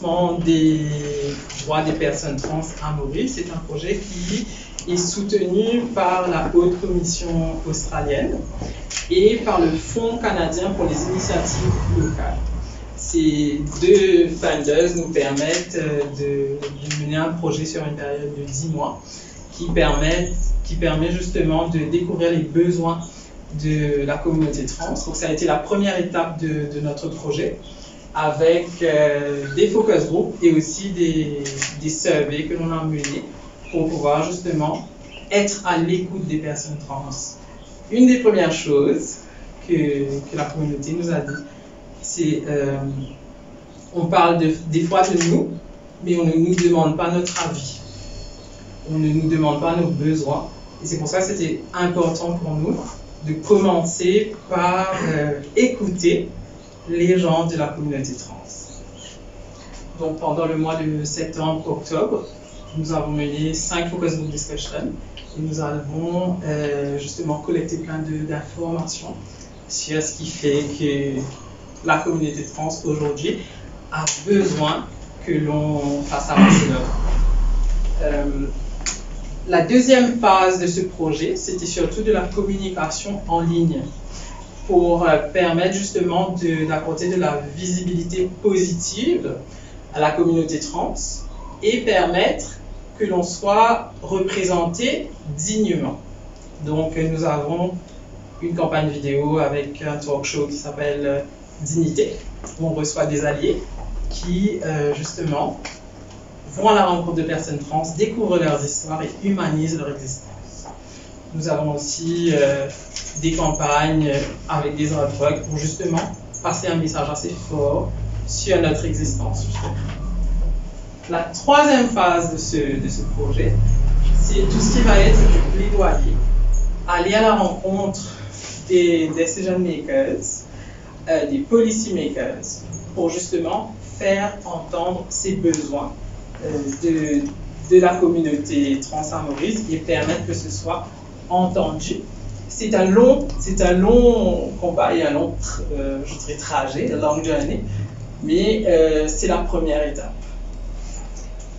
l'avancement des droits des personnes trans à Maurice. C'est un projet qui est soutenu par la Haute Commission australienne et par le Fonds canadien pour les initiatives locales. Ces deux funders nous permettent de mener un projet sur une période de 10 mois qui permet justement de découvrir les besoins de la communauté trans. Donc ça a été la première étape de notre projet, avec des focus groups et aussi des surveys que l'on a menés pour pouvoir justement être à l'écoute des personnes trans. Une des premières choses que la communauté nous a dit, c'est on parle des fois de nous, mais on ne nous demande pas notre avis. On ne nous demande pas nos besoins. Et c'est pour ça que c'était important pour nous de commencer par écouter les gens de la communauté trans. Donc pendant le mois de septembre-octobre, nous avons mené 5 focus group discussions et nous avons justement collecté plein d'informations sur ce qui fait que la communauté trans aujourd'hui a besoin que l'on fasse avancer l'œuvre. La deuxième phase de ce projet, c'était surtout de la communication en ligne pour permettre justement d'apporter de la visibilité positive à la communauté trans et permettre que l'on soit représenté dignement. Donc nous avons une campagne vidéo avec un talk show qui s'appelle Dignité, où on reçoit des alliés qui justement vont à la rencontre de personnes trans, découvrent leurs histoires et humanisent leur existence. Nous avons aussi des campagnes avec des artworks pour justement passer un message assez fort sur notre existence. La troisième phase de ce projet, c'est tout ce qui va être du plaidoyer, aller à la rencontre des decision makers, des policy makers, pour justement faire entendre ces besoins de la communauté trans à Maurice et permettre que ce soit entendu. C'est un long combat et un long, je dirais, trajet, a long journey, mais c'est la première étape.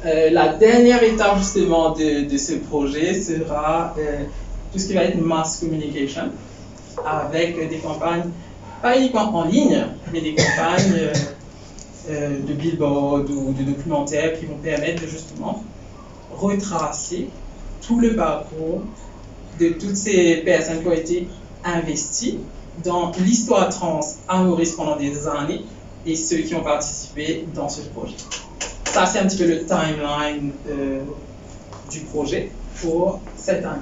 La dernière étape justement de ce projet sera tout ce qui va être mass communication, avec des campagnes, pas uniquement en ligne, mais des campagnes de billboard ou de documentaires qui vont permettre de justement retracer tout le parcours de toutes ces personnes qui ont été investies dans l'histoire trans à Maurice pendant des années et ceux qui ont participé dans ce projet. Ça, c'est un petit peu le timeline du projet pour cette année.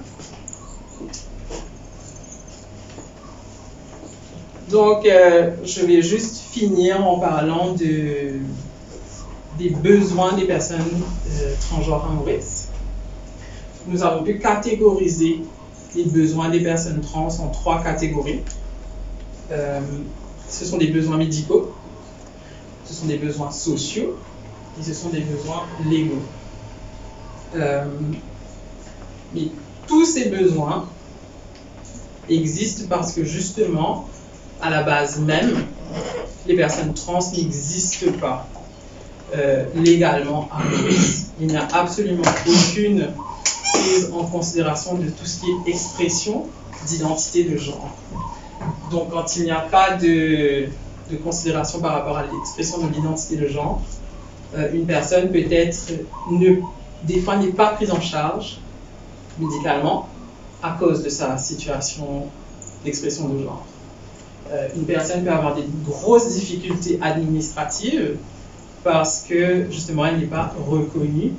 Donc, je vais juste finir en parlant des besoins des personnes transgenres à Maurice. Nous avons pu catégoriser les besoins des personnes trans en 3 catégories. Ce sont des besoins médicaux, ce sont des besoins sociaux et ce sont des besoins légaux. Mais tous ces besoins existent parce que justement, à la base même, les personnes trans n'existent pas légalement à Maurice. Il n'y a absolument aucune prise en considération de tout ce qui est expression d'identité de genre. Donc quand il n'y a pas de considération par rapport à l'expression de l'identité de genre, une personne peut-être des fois n'est pas prise en charge médicalement à cause de sa situation d'expression de genre. Une personne peut avoir des grosses difficultés administratives parce que justement elle n'est pas reconnue.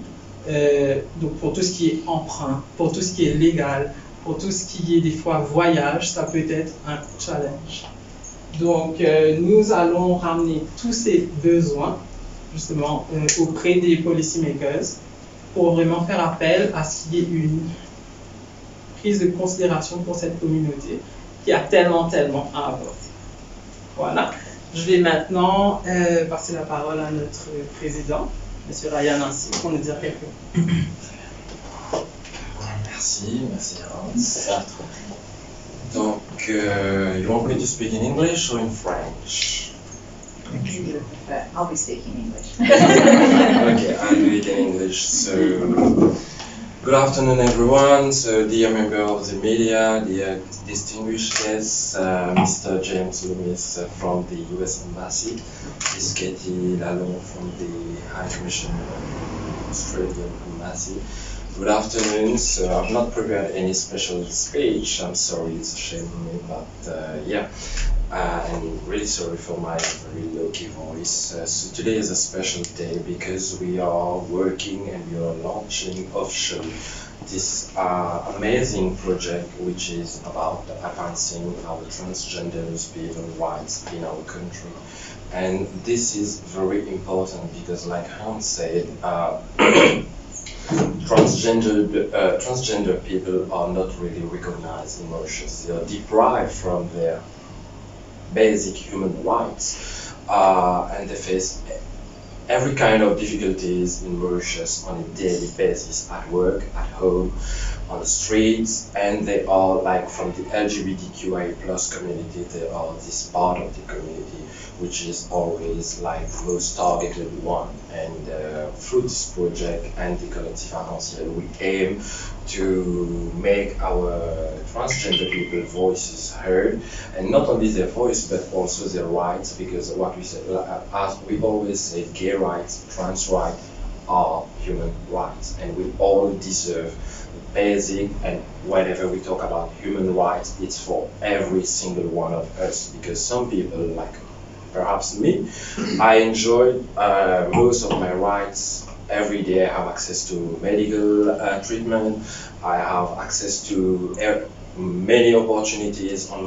Donc pour tout ce qui est emprunt, pour tout ce qui est légal, pour tout ce qui est des fois voyage, ça peut être un challenge. Donc nous allons ramener tous ces besoins justement auprès des policymakers pour vraiment faire appel à ce qui est une prise de considération pour cette communauté qui a tellement à apporter. Voilà. Je vais maintenant passer la parole à notre président, M. Ryan Nancy, pour nous dire quelques mots. Merci Hans. Donc, you want me to speak in English or in French? I'll be speaking English. Okay, I'll do it in English. So, good afternoon, everyone. So, dear member of the media, dear distinguished guests, Mr. James Loomis from the U.S. Embassy, Ms. Katie Lalonde from the High Commission of Australian Embassy. Good afternoon. So, I've not prepared any special speech. I'm sorry, it's a shame for me, but yeah. I'm really sorry for my very low-key voice. So today is a special day because we are working and we are launching officially this amazing project which is about advancing our transgenders people's rights in our country. And this is very important because, like Hans said, transgender people are not really recognized in Mauritius. They are deprived from their basic human rights, and they face every kind of difficulties in Mauritius on a daily basis, at work, at home, on the streets, and they are like from the LGBTQIA+ community, they are this part of the community which is always like the most targeted one. And through this project and the Collectif Arc-en-Ciel, we aim to make our transgender people voices heard, and not only their voice but also their rights, because what we say, as we always say, gay rights, trans rights are human rights, and we all deserve basic, and whenever we talk about human rights, it's for every single one of us, because some people, like perhaps me, I enjoy most of my rights. Every day I have access to medical treatment, I have access to many opportunities in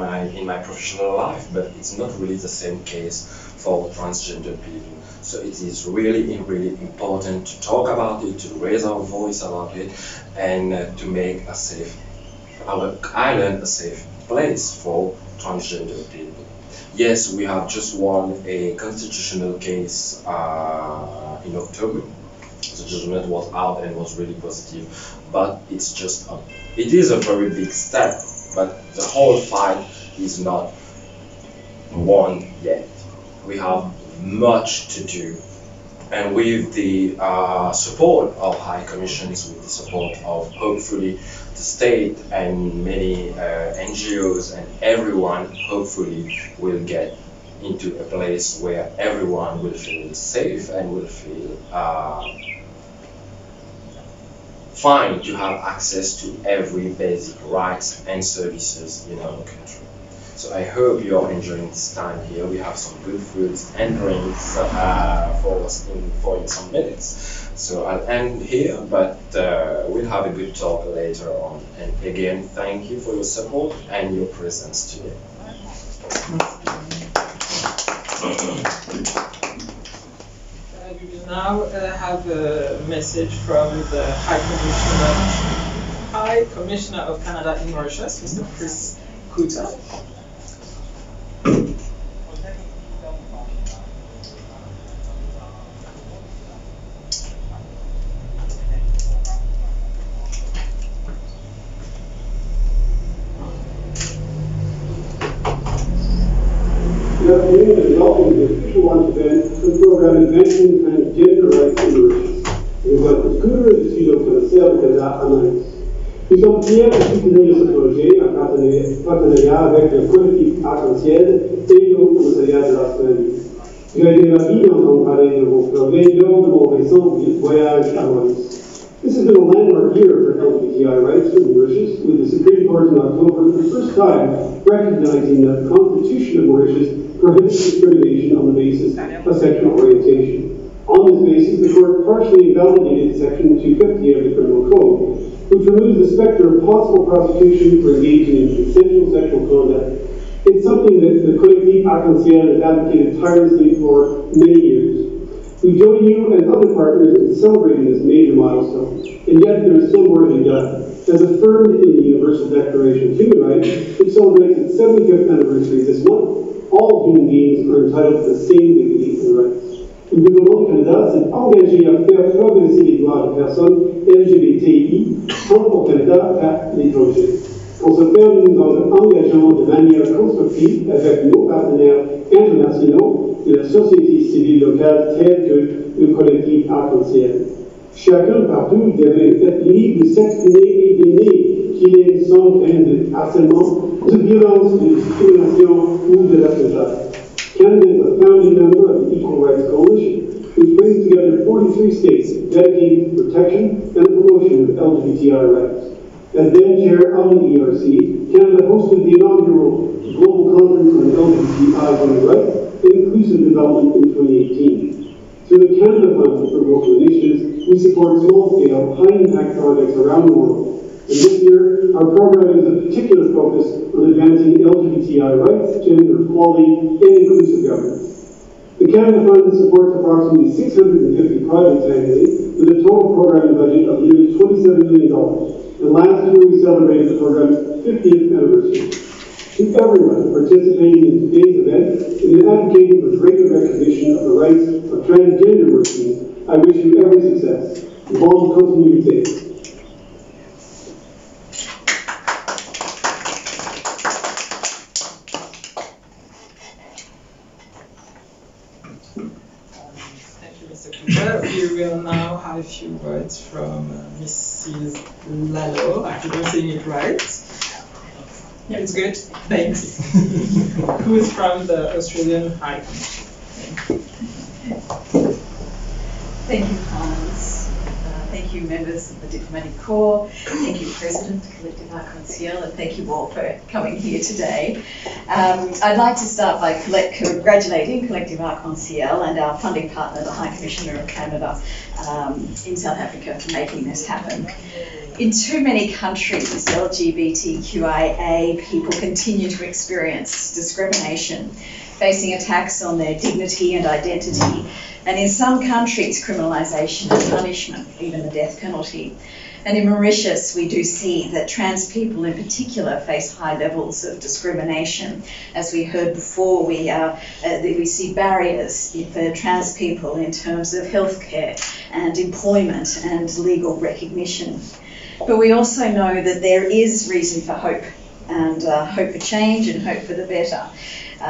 my professional life, but it's not really the same case for transgender people. So it is really important to talk about it, to raise our voice about it, and to make our island a safe place for transgender people. Yes, we have just won a constitutional case in October. The judgment was out and was really positive, but it is a very big step, but the whole fight is not won yet. We have much to do, and with the support of High Commissions, with the support of hopefully the state and many NGOs and everyone, hopefully will get into a place where everyone will feel safe and will feel fine to have access to every basic rights and services in our country. So I hope you are enjoying this time here. We have some good foods and drinks for in some minutes. So I'll end here, but we'll have a good talk later on. And again, thank you for your support and your presence today. We will now have a message from the High Commissioner of Canada in Mauritius, Mr. Chris Kuta. Good afternoon and welcome to the official launch event for the program Advancing Transgender Rights in Mauritius. Et voilà, pour que je suis le commissaire de Canada en Maurice. Nous sommes fiers de soutenir ce projet en partenariat avec le collectif Arc-en-Ciel et le commissariat de l'Australie. J'ai été ravi d'entendre parler de vos projets lors de mon récent voyage à Maurice. This has been a landmark year for LGBTI rights in Mauritius, with the Supreme Court in October for the first time recognizing that the Constitution of Mauritius prohibits discrimination on the basis of sexual orientation. On this basis, the court partially invalidated Section 250 of the Criminal Code, which removes the specter of possible prosecution for engaging in consensual sexual conduct. It's something that the Collectif Arc-en-Ciel has advocated tirelessly for many years. We join you and other partners in celebrating this major milestone, and yet there is still more to be done. As affirmed in the Universal Declaration of Human Rights, which celebrates its 75th anniversary this month, all human beings are entitled to the same dignity and rights. Le gouvernement du Canada s'est engagé à faire progresser les droits des personnes LGBTI tant au Canada qu'à l'étranger. Pour ce faire, nous nous engageons de manière constructive avec nos partenaires internationaux de la société civile locale telle que le collectif Arc-en-Ciel. Chacun partout devait être libre de s'exprimer et d'aimer qu'il est sans crainte de harcèlement, de violence, de discrimination ou de l'affrontage. Canada is a founding member of the Equal Rights Coalition, which brings together 43 states dedicated to protection and promotion of LGBTI rights. As then chair of the ERC, Canada hosted the inaugural Global Conference on LGBTI Women's Rights and Inclusive Development in 2018. Through the Canada Fund for Global Initiatives, we support small-scale, high-impact projects around the world. And this year, our program is a particular focus on advancing LGBTI rights, gender equality, and inclusive governance. The Canada Fund supports approximately 650 projects annually, with a total programming budget of nearly $27 million. And last year, we celebrated the program's 50th anniversary. To everyone participating in today's event and in advocating for greater recognition of the rights of transgender persons, I wish you every success. Bonne continuité. We will now have a few words from Mrs. Lalo. I hope I'm saying it right. Yeah, it's good. Thanks. Who is from the Australian High Commission. Thank you, Hans. Thank you, members of the Diplomatic Corps. Thank you, President of Collective Arc-en-Ciel, and thank you all for coming here today. I'd like to start by congratulating Collective Arc-en-Ciel and our funding partner, the High Commissioner of Canada in South Africa, for making this happen. In too many countries, LGBTQIA people continue to experience discrimination, facing attacks on their dignity and identity, and in some countries, criminalisation and punishment, even the death penalty. And in Mauritius, we do see that trans people in particular face high levels of discrimination. As we heard before, we see barriers for trans people in terms of healthcare and employment and legal recognition. But we also know that there is reason for hope, and hope for change and hope for the better.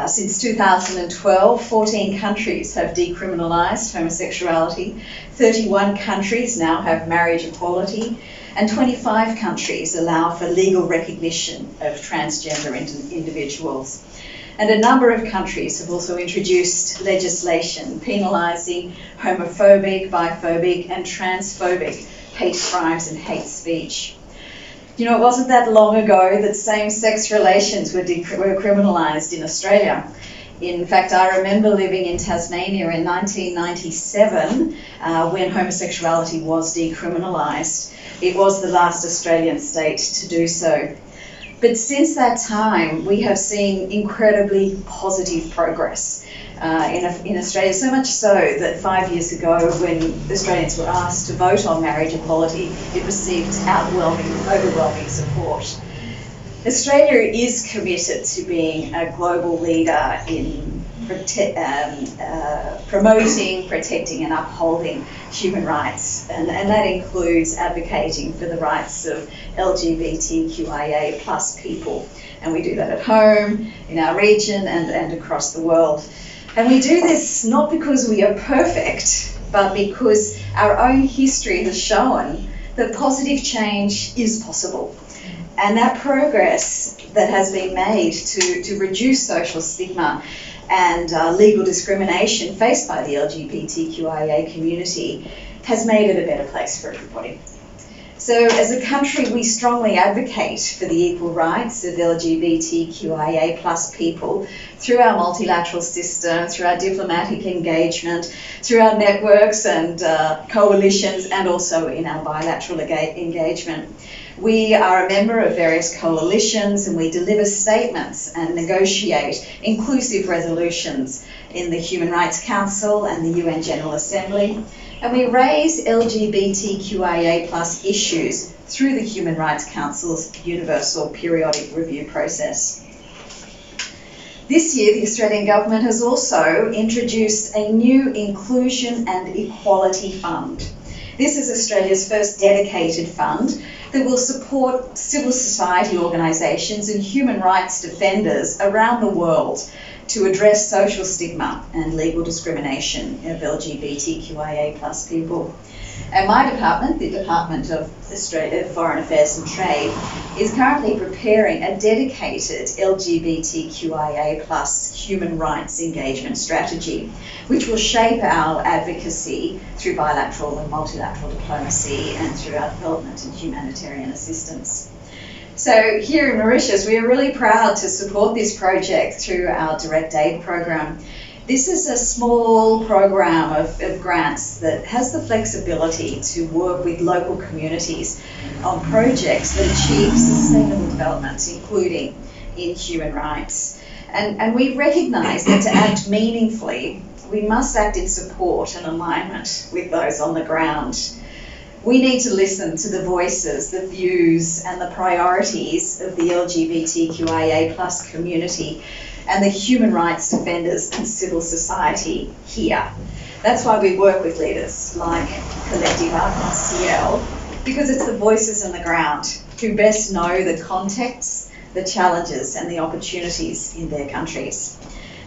Since 2012, 14 countries have decriminalised homosexuality, 31 countries now have marriage equality, and 25 countries allow for legal recognition of transgender individuals. And a number of countries have also introduced legislation penalising homophobic, biphobic and transphobic hate crimes and hate speech. You know, it wasn't that long ago that same-sex relations were criminalised in Australia. In fact, I remember living in Tasmania in 1997 when homosexuality was decriminalised. It was the last Australian state to do so. But since that time, we have seen incredibly positive progress in Australia, so much so that 5 years ago, when Australians were asked to vote on marriage equality, it received overwhelming support. Australia is committed to being a global leader in promoting, protecting and upholding human rights, and that includes advocating for the rights of LGBTQIA plus people. And we do that at home, in our region and across the world. And we do this not because we are perfect, but because our own history has shown that positive change is possible. And that progress that has been made to reduce social stigma and legal discrimination faced by the LGBTQIA community has made it a better place for everybody. So as a country, we strongly advocate for the equal rights of LGBTQIA plus people through our multilateral system, through our diplomatic engagement, through our networks and coalitions, and also in our bilateral engagement. We are a member of various coalitions, and we deliver statements and negotiate inclusive resolutions in the Human Rights Council and the UN General Assembly. And we raise LGBTQIA plus issues through the Human Rights Council's Universal Periodic Review process. This year, the Australian Government has also introduced a new Inclusion and Equality Fund. This is Australia's first dedicated fund that will support civil society organisations and human rights defenders around the world to address social stigma and legal discrimination of LGBTQIA+ people. And my department, the Department of Foreign Affairs and Trade, is currently preparing a dedicated LGBTQIA+ human rights engagement strategy, which will shape our advocacy through bilateral and multilateral diplomacy and through our development and humanitarian assistance. So here in Mauritius, we are really proud to support this project through our direct aid program. This is a small program of grants that has the flexibility to work with local communities on projects that achieve sustainable development, including in human rights. And we recognise that to act meaningfully, we must act in support and alignment with those on the ground. We need to listen to the voices, the views and the priorities of the LGBTQIA+ community and the human rights defenders and civil society here. That's why we work with leaders like Collective Arc and CL, because it's the voices on the ground who best know the context, the challenges and the opportunities in their countries.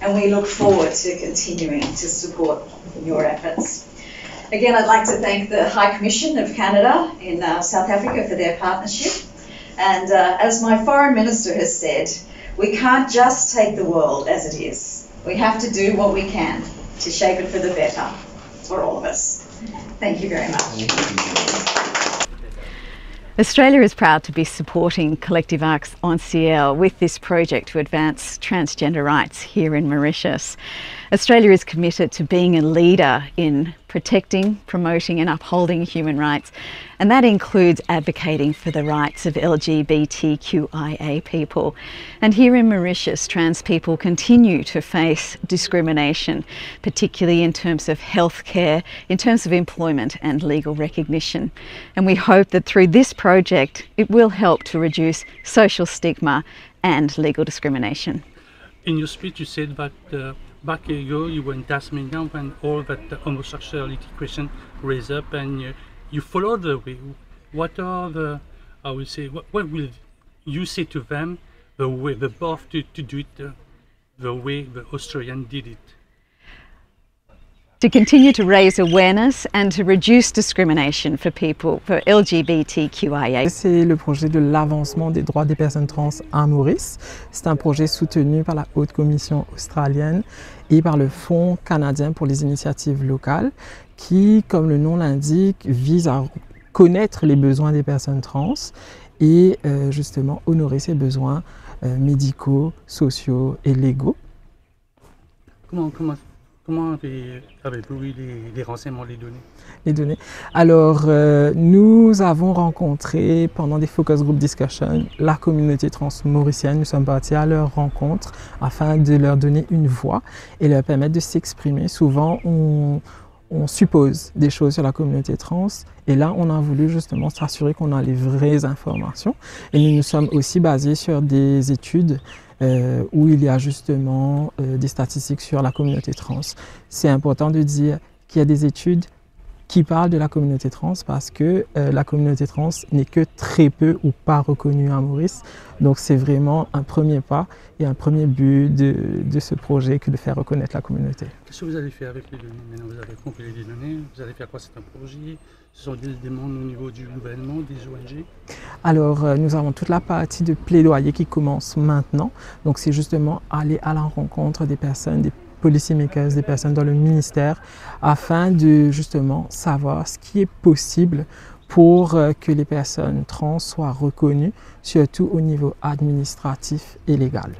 And we look forward to continuing to support your efforts. Again, I'd like to thank the High Commission of Canada in South Africa for their partnership. And as my Foreign Minister has said, we can't just take the world as it is. We have to do what we can to shape it for the better for all of us. Thank you very much. Australia is proud to be supporting Collective Arc's ONCL with this project to advance transgender rights here in Mauritius. Australia is committed to being a leader in protecting, promoting and upholding human rights, and that includes advocating for the rights of LGBTQIA people. And here in Mauritius, trans people continue to face discrimination, particularly in terms of healthcare, in terms of employment and legal recognition. And we hope that through this project, it will help to reduce social stigma and legal discrimination. In your speech, you said that back a year ago, you were in Tasmania when all that homosexuality question raised up, and you followed the way. What are the, I would say, what will you say to them, the way, the path to do it the way the Australians did it? To continue to raise awareness and to reduce discrimination for people, for LGBTQIA. C'est le projet de l'avancement des droits des personnes trans à Maurice. C'est un projet soutenu par la Haute Commission australienne et par le Fonds canadien pour les initiatives locales qui, comme le nom l'indique, vise à connaître les besoins des personnes trans et justement honorer ces besoins médicaux, sociaux et légaux. Comment avez-vous eu les renseignements, les données? Alors, nous avons rencontré pendant des focus group discussions la communauté trans mauricienne. Nous sommes partis à leur rencontre afin de leur donner une voix et leur permettre de s'exprimer. Souvent, on suppose des choses sur la communauté trans et là, on a voulu justement s'assurer qu'on a les vraies informations. Et nous nous sommes aussi basés sur des études où il y a justement des statistiques sur la communauté trans. C'est important de dire qu'il y a des études qui parlent de la communauté trans parce que la communauté trans n'est que très peu ou pas reconnue à Maurice. Donc c'est vraiment un premier pas et un premier but de ce projet que de faire reconnaître la communauté. Qu'est-ce que vous allez faire avec les données? Maintenant vous avez compilé les données, vous allez faire quoi? C'est un projet? Ce sont des demandes au niveau du gouvernement, des ONG? Alors nous avons toute la partie de plaidoyer qui commence maintenant. Donc c'est justement aller à la rencontre des personnes, des policy makers, des personnes dans le ministère, afin de justement savoir ce qui est possible pour que les personnes trans soient reconnues, surtout au niveau administratif et légal.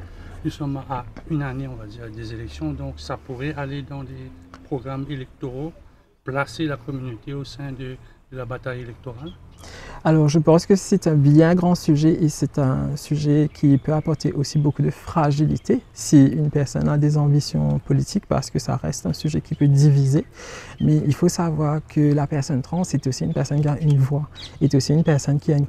Nous sommes à une année, on va dire, des élections, donc ça pourrait aller dans des programmes électoraux, placer la communauté au sein de la bataille électorale. Alors je pense que c'est un bien grand sujet et c'est un sujet qui peut apporter aussi beaucoup de fragilité si une personne a des ambitions politiques parce que ça reste un sujet qui peut diviser. Mais il faut savoir que la personne trans est aussi une personne qui a une voix, est aussi une personne qui a une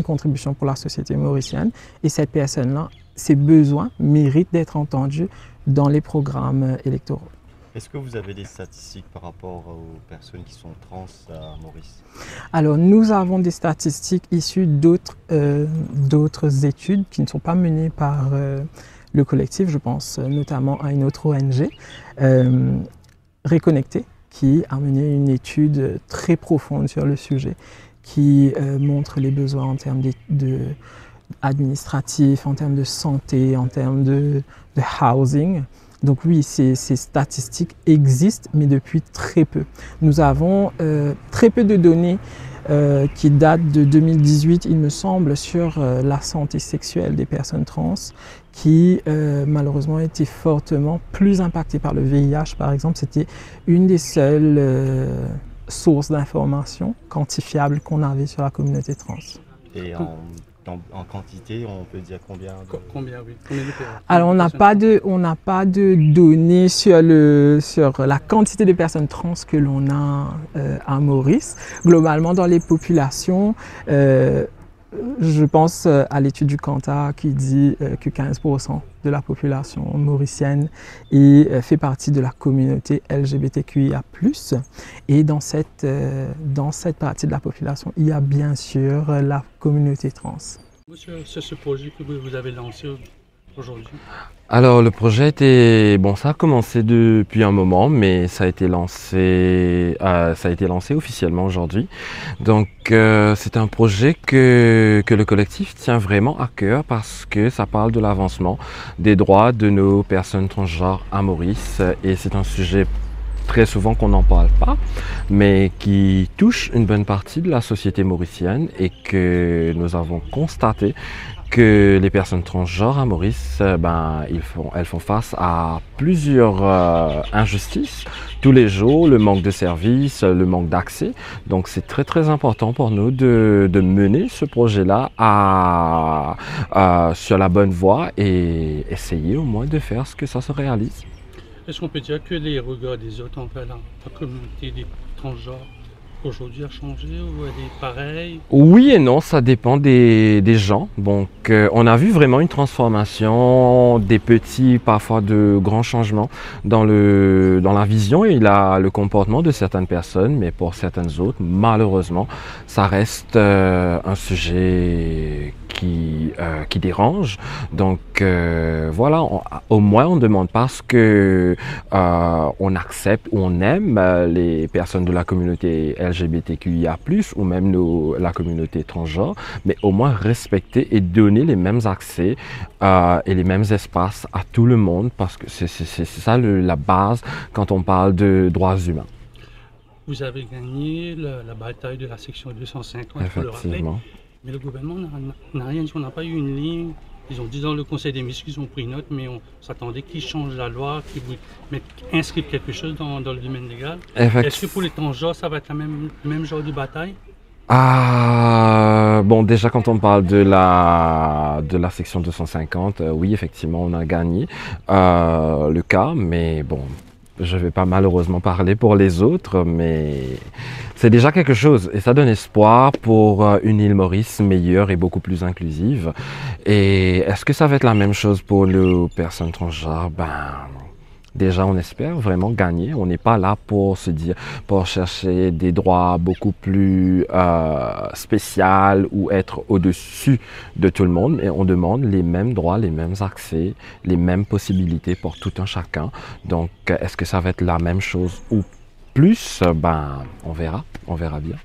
contribution pour la société mauricienne et cette personne-là, ses besoins méritent d'être entendus dans les programmes électoraux. Est-ce que vous avez des statistiques par rapport aux personnes qui sont trans à Maurice? Alors, nous avons des statistiques issues d'autres études qui ne sont pas menées par le collectif. Je pense notamment à une autre ONG, Reconnecter, qui a mené une étude très profonde sur le sujet, qui montre les besoins en termes administratifs, en termes de santé, en termes de housing. Donc oui, ces statistiques existent, mais depuis très peu. Nous avons très peu de données qui datent de 2018, il me semble, sur la santé sexuelle des personnes trans, qui malheureusement étaient fortement plus impactées par le VIH, par exemple. C'était une des seules sources d'informations quantifiables qu'on avait sur la communauté trans. Et en quantité, on peut dire combien Combien, oui. Combien de personnes? Alors, on n'a pas de données sur la quantité de personnes trans que l'on a à Maurice. Globalement, dans les populations, je pense à l'étude du Cantar qui dit que 15% de la population mauricienne fait partie de la communauté LGBTQIA+. Et dans cette partie de la population, il y a bien sûr la communauté trans. C'est ce projet que vous avez lancé aujourd'hui? Alors le projet ça a commencé depuis un moment, mais ça a été lancé officiellement aujourd'hui. Donc c'est un projet que le collectif tient vraiment à cœur parce que ça parle de l'avancement des droits de nos personnes transgenres à Maurice, et c'est un sujet très souvent qu'on n'en parle pas, mais qui touche une bonne partie de la société mauricienne, et que nous avons constaté que les personnes transgenres à Maurice, elles font face à plusieurs injustices tous les jours, le manque de services, le manque d'accès. Donc c'est très très important pour nous de mener ce projet-là sur la bonne voie et essayer au moins de faire ce que ça se réalise. Est-ce qu'on peut dire que les regards des autres envers la communauté des transgenres aujourd'hui a changé ou elle est pareille? Oui et non, ça dépend des gens. Donc on a vu vraiment une transformation, des petits, parfois de grands changements dans la vision et le comportement de certaines personnes, mais pour certaines autres, malheureusement, ça reste un sujet qui dérange. Donc voilà, au moins on ne demande pas ce que on accepte ou on aime les personnes de la communauté LGBTQIA+, ou même la communauté transgenre, mais au moins respecter et donner les mêmes accès et les mêmes espaces à tout le monde, parce que c'est ça la base quand on parle de droits humains. Vous avez gagné la bataille de la section 250, il faut le rappeler. Mais le gouvernement n'a rien dit, on n'a pas eu une ligne. Ils ont dit dans le conseil des ministres qu'ils ont pris note, mais on s'attendait qu'ils changent la loi, qu'ils inscrivent quelque chose dans le domaine légal. Est-ce que pour les transgenres, ça va être le même genre de bataille? Déjà quand on parle de la section 250, oui, effectivement, on a gagné le cas, mais bon, je ne vais pas malheureusement parler pour les autres, mais c'est déjà quelque chose et ça donne espoir pour une île Maurice meilleure et beaucoup plus inclusive. Et est-ce que ça va être la même chose pour les personnes transgenres? Déjà, on espère vraiment gagner. On n'est pas là pour chercher des droits beaucoup plus spéciaux ou être au-dessus de tout le monde. Mais on demande les mêmes droits, les mêmes accès, les mêmes possibilités pour tout un chacun. Donc, est-ce que ça va être la même chose ou plus? On verra bien.